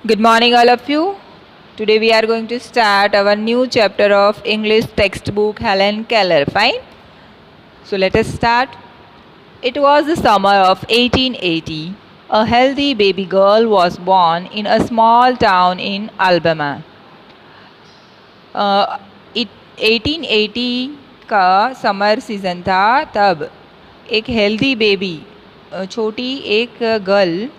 Good morning, all of you. Today we are going to start our new chapter of English textbook Helen Keller. Fine? So let us start. It was the summer of 1880. A healthy baby girl was born in a small town in Alabama. 1880 का summer season था. तब एक healthy baby, छोटी एक girl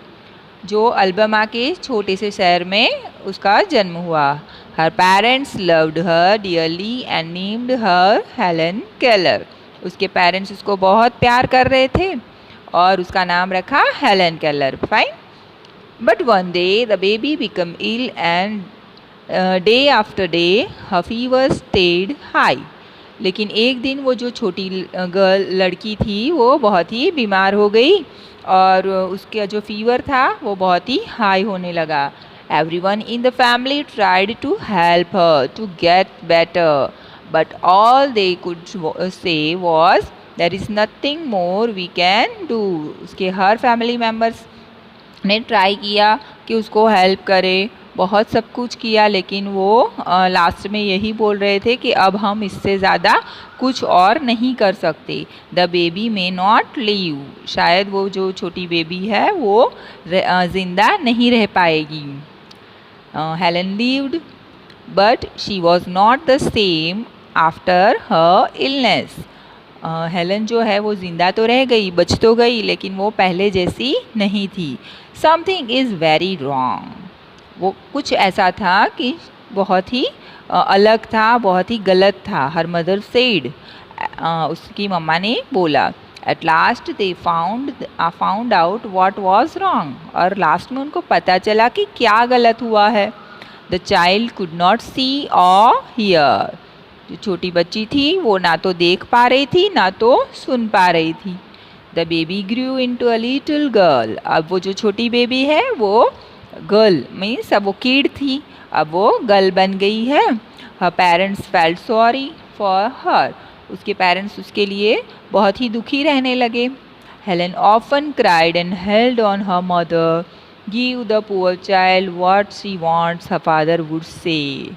जो Alabama के छोटे से शहर में उसका जन्म हुआ. Her parents loved her dearly and named her Helen Keller. उसके पेरेंट्स उसको बहुत प्यार कर रहे थे और उसका नाम रखा Helen Keller. Fine. But one day the baby become ill and day after day her fever stayed high. लेकिन एक दिन वो जो छोटी लड़की थी वो बहुत ही बीमार हो गई और उसका जो फीवर था वो बहुत ही हाई होने लगा. Everyone in the family tried to help her to get better, but all they could say was, there is nothing more we can do. उसके हर फैमिली मेम्बर्स ने ट्राई किया कि उसको हेल्प करे, बहुत सब कुछ किया, लेकिन वो लास्ट में यही बोल रहे थे कि अब हम इससे ज़्यादा कुछ और नहीं कर सकते. The baby may not leave. शायद वो जो छोटी बेबी है वो ज़िंदा नहीं रह पाएगी. Helen levied but she was not the same after her illness. Helen जो है वो ज़िंदा तो रह गई, बच तो गई, लेकिन वो पहले जैसी नहीं थी. Something is very wrong. वो कुछ ऐसा था कि बहुत ही अलग था, बहुत ही गलत था. Her mother said. उसकी मम्मा ने बोला. At last they found out what was wrong. और लास्ट में उनको पता चला कि क्या गलत हुआ है. द चाइल्ड कुड नॉट सी और हियर. जो छोटी बच्ची थी वो ना तो देख पा रही थी ना तो सुन पा रही थी. The baby grew into a little girl. अब वो जो छोटी बेबी है वो गर्ल मीन्स अब वो किड थी, अब वो गर्ल बन गई है. Her parents felt sorry for her. उसके पेरेंट्स उसके लिए बहुत ही दुखी रहने लगे. Helen often cried and held on her mother. Give the poor child what she wants her father would say.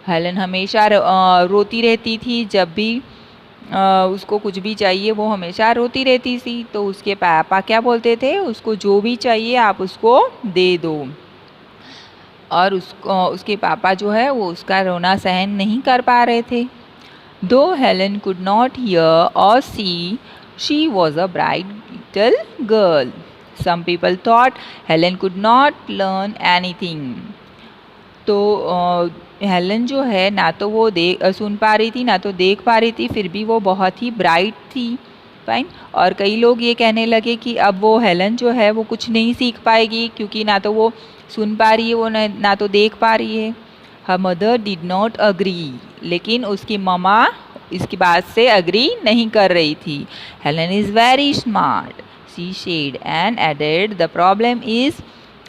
Helen हमेशा रोती रहती थी. जब भी उसको कुछ भी चाहिए वो हमेशा रोती रहती थी. तो उसके पापा क्या बोलते थे, उसको जो भी चाहिए आप उसको दे दो. और उसके पापा जो है वो उसका रोना सहन नहीं कर पा रहे थे. दो हेलन कुड नॉट हियर और see, she was a bright little girl. Some people thought Helen could not learn anything. तो हेलन जो है ना तो वो सुन पा रही थी ना तो देख पा रही थी, फिर भी वो बहुत ही ब्राइट थी. फाइन. और कई लोग ये कहने लगे कि अब वो हेलन जो है वो कुछ नहीं सीख पाएगी क्योंकि ना तो वो सुन पा रही है, वो ना तो देख पा रही है. Her mother did not agree. लेकिन उसकी मम्मा इसकी बात से अग्री नहीं कर रही थी. Helen is very smart she said and added. The problem is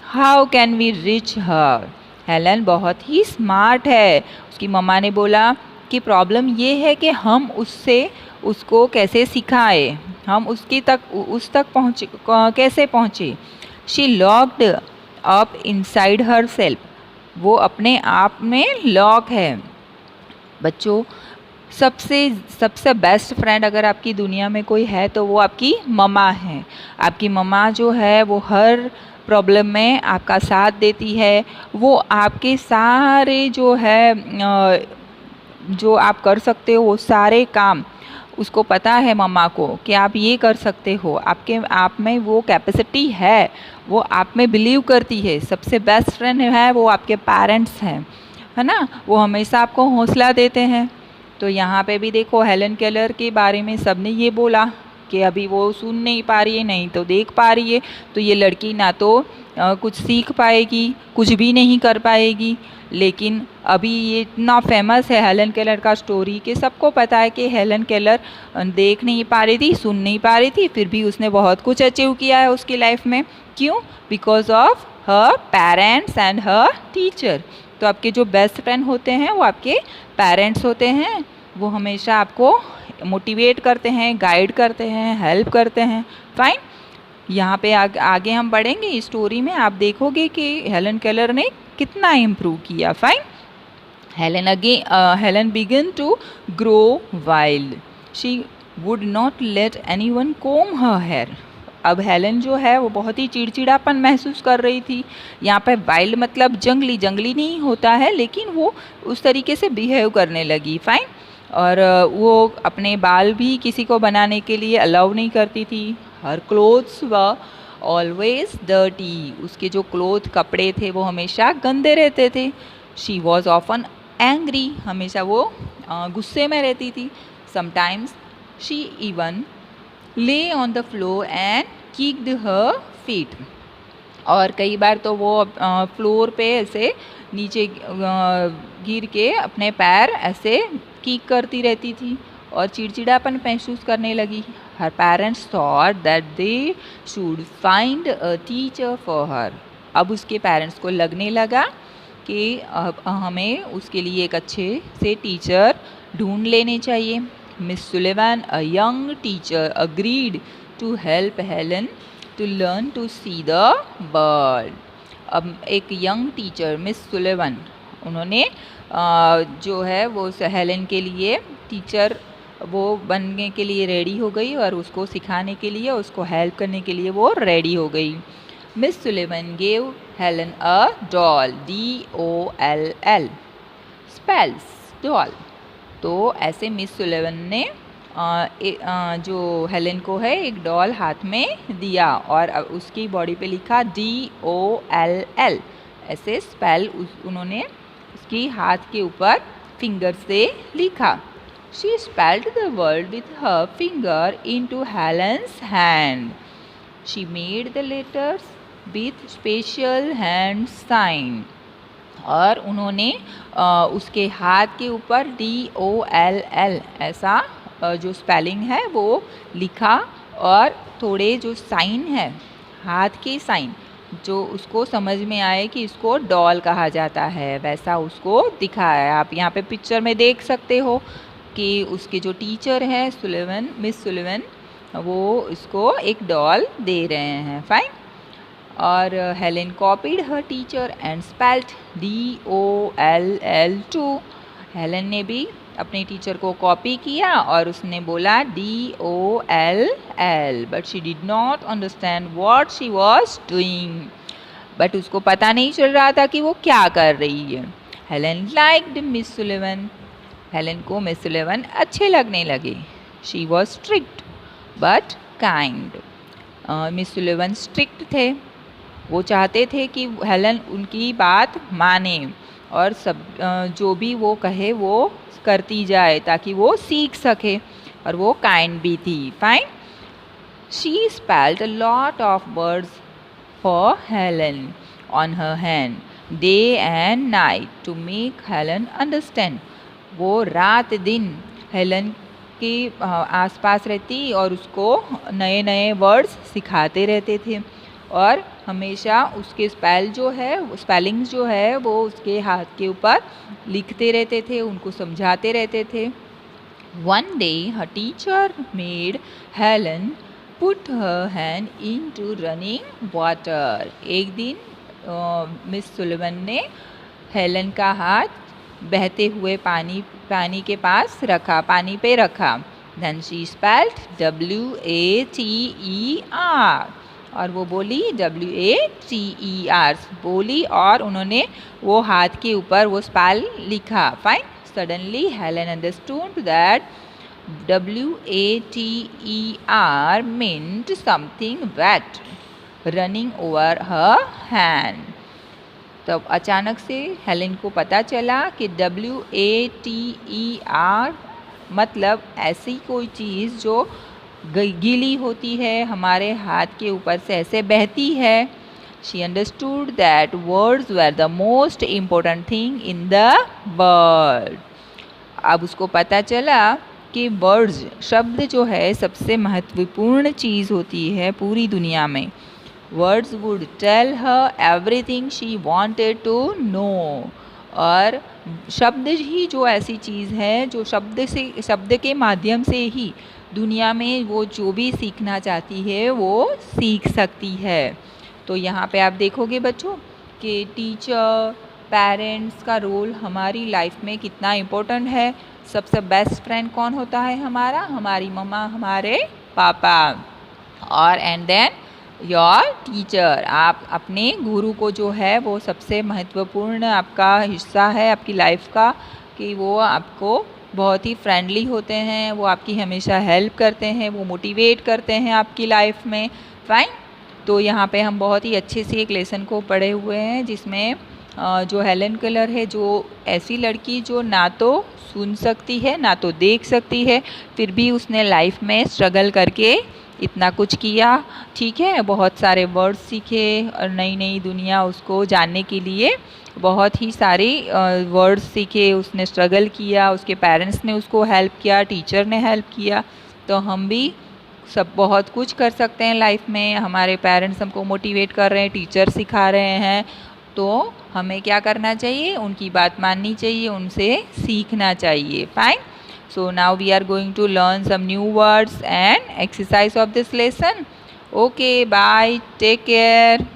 how can we reach her. Helen बहुत ही स्मार्ट है. उसकी मम्मा ने बोला कि प्रॉब्लम ये है कि हम उसको कैसे सिखाए, हम उस तक पहुँचे, कैसे पहुँचे. She locked up inside her self. वो अपने आप में लॉक है. बच्चों, सबसे बेस्ट फ्रेंड अगर आपकी दुनिया में कोई है तो वो आपकी मम्मा है. आपकी मम्मा जो है वो हर प्रॉब्लम में आपका साथ देती है. वो आपके सारे जो है जो आप कर सकते हो वो सारे काम उसको पता है मम्मा को कि आप ये कर सकते हो. आप में वो कैपेसिटी है, वो आप में बिलीव करती है. सबसे बेस्ट फ्रेंड है वो आपके पेरेंट्स हैं, है ना. वो हमेशा आपको हौसला देते हैं. तो यहाँ पे भी देखो हेलन केलर के बारे में सबने ये बोला कि अभी वो सुन नहीं पा रही है, नहीं तो देख पा रही है, तो ये लड़की ना तो कुछ सीख पाएगी, कुछ भी नहीं कर पाएगी. लेकिन अभी ये इतना फेमस है हेलन केलर का स्टोरी कि सबको पता है कि हेलन केलर देख नहीं पा रही थी, सुन नहीं पा रही थी, फिर भी उसने बहुत कुछ अचीव किया है उसकी लाइफ में. क्यों? Because of her parents and her teacher. तो आपके जो बेस्ट फ्रेंड होते हैं वो आपके पेरेंट्स होते हैं. वो हमेशा आपको मोटिवेट करते हैं, गाइड करते हैं, हेल्प करते हैं. फाइन. यहाँ पे आगे हम बढ़ेंगे इस स्टोरी में, आप देखोगे कि हेलन केलर ने कितना इम्प्रूव किया। Fine. Helen began to grow wild. She would not let anyone comb her hair. अब हेलन जो है वो बहुत ही चिड़चिड़ापन महसूस कर रही थी। यहाँ पे वाइल्ड मतलब जंगली, जंगली नहीं होता है, लेकिन वो उस तरीके से बिहेव करने लगी। फाइन। और वो अपने बाल भी किसी को बनाने के लिए अलाउ नहीं करती थी। हर क्लोथ्स व ऑलवेज डर्टी, उसके जो क्लोथ कपड़े थे वो हमेशा गंदे रहते थे। शी वॉज ऑफन एंग्री, हमेशा वो गुस्से में रहती थी। समटाइम्स शी इवन ले on the floor and kicked her feet, और कई बार तो वो फ्लोर पे ऐसे नीचे गिर के अपने पैर ऐसे किक करती रहती थी और चिड़चिड़ापन महसूस करने लगी। Her parents thought that they should find a teacher for her, अब उसके पेरेंट्स को लगने लगा कि अब हमें उसके लिए एक अच्छे से टीचर ढूंढ लेने चाहिए। Miss Sullivan, a young teacher, agreed to help Helen to learn to see the world. अब एक यंग टीचर मिस सुलेवन, उन्होंने जो है वो हेलन के लिए टीचर वो बनने के लिए रेडी हो गई और उसको सिखाने के लिए, उसको हेल्प करने के लिए वो रेडी हो गई। Miss Sullivan gave Helen a doll, DOLL, spells doll. तो ऐसे मिस सुलेवन ने जो हेलन को है एक डॉल हाथ में दिया और उसकी बॉडी पे लिखा DOLL, ऐसे स्पेल उन्होंने उसकी हाथ के ऊपर फिंगर से लिखा। She spelled the word with her finger into Helen's hand. She made the letters with special hand sign. और उन्होंने उसके हाथ के ऊपर DOLL ऐसा जो स्पेलिंग है वो लिखा, और थोड़े जो साइन है हाथ के साइन जो उसको समझ में आए कि इसको डॉल कहा जाता है, वैसा उसको दिखाया। आप यहाँ पे पिक्चर में देख सकते हो कि उसके जो टीचर हैं सुलेवन, मिस सुलेवन, वो इसको एक डॉल दे रहे हैं। फाइन। और Helen copied her teacher and spelled DOLL too, Helen ने भी अपने टीचर को कॉपी किया और उसने बोला DOLL, but she did not understand what she was doing, but उसको पता नहीं चल रहा था कि वो क्या कर रही है। Helen liked miss Sullivan, Helen को मिस सुलेवन अच्छे लगने लगे। She was strict but kind, miss Sullivan strict थे, वो चाहते थे कि हेलन उनकी बात माने और सब जो भी वो कहे वो करती जाए ताकि वो सीख सके, और वो काइंड भी थी। Fine. She spelled a lot of words for Helen on her hand day and night to make Helen understand, वो रात दिन हेलन के आसपास रहती और उसको नए नए वर्ड्स सिखाते रहते थे, और हमेशा उसके स्पेलिंग्स जो है वो उसके हाथ के ऊपर लिखते रहते थे, उनको समझाते रहते थे। One day her teacher made Helen put her hand into running water, एक दिन मिस सुलेवन ने हेलन का हाथ बहते हुए पानी के पास रखा, पानी पे रखा। Then she spelled WATER, और वो बोली WATER बोली और उन्होंने वो हाथ के ऊपर वो स्पेल लिखा। Fine. Suddenly Helen understood that WATER meant something wet running over her hand. तब अचानक से हेलन को पता चला कि WATER मतलब ऐसी कोई चीज़ जो गीली होती है, हमारे हाथ के ऊपर से ऐसे बहती है। She understood that words were the most important thing in the world. अब उसको पता चला कि वर्ड्स, शब्द जो है सबसे महत्वपूर्ण चीज़ होती है पूरी दुनिया में। Words would tell her everything she wanted to know. और शब्द ही जो ऐसी चीज़ है जो शब्द के माध्यम से ही दुनिया में वो जो भी सीखना चाहती है वो सीख सकती है। तो यहाँ पे आप देखोगे बच्चों कि टीचर, पेरेंट्स का रोल हमारी लाइफ में कितना इम्पोर्टेंट है। सबसे बेस्ट फ्रेंड कौन होता है हमारा? हमारी मम्मा, हमारे पापा, और एंड देन योर टीचर। आप अपने गुरु को जो है वो सबसे महत्वपूर्ण आपका हिस्सा है आपकी लाइफ का, कि वो आपको बहुत ही फ्रेंडली होते हैं, वो आपकी हमेशा हेल्प करते हैं, वो मोटिवेट करते हैं आपकी लाइफ में। फाइन। तो यहाँ पे हम बहुत ही अच्छे से एक लेसन को पढ़े हुए हैं, जिसमें जो हेलन केलर है, जो ऐसी लड़की जो ना तो सुन सकती है ना तो देख सकती है, फिर भी उसने लाइफ में स्ट्रगल करके इतना कुछ किया। ठीक है, बहुत सारे वर्ड्स सीखे और नई नई दुनिया उसको जानने के लिए बहुत ही सारे वर्ड्स सीखे। उसने स्ट्रगल किया, उसके पेरेंट्स ने उसको हेल्प किया, टीचर ने हेल्प किया। तो हम भी सब बहुत कुछ कर सकते हैं लाइफ में। हमारे पेरेंट्स हमको मोटिवेट कर रहे हैं, टीचर सिखा रहे हैं, तो हमें क्या करना चाहिए? उनकी बात माननी चाहिए, उनसे सीखना चाहिए। Fine. So now we are going to learn some new words and exercise of this lesson. Okay, bye. Take care.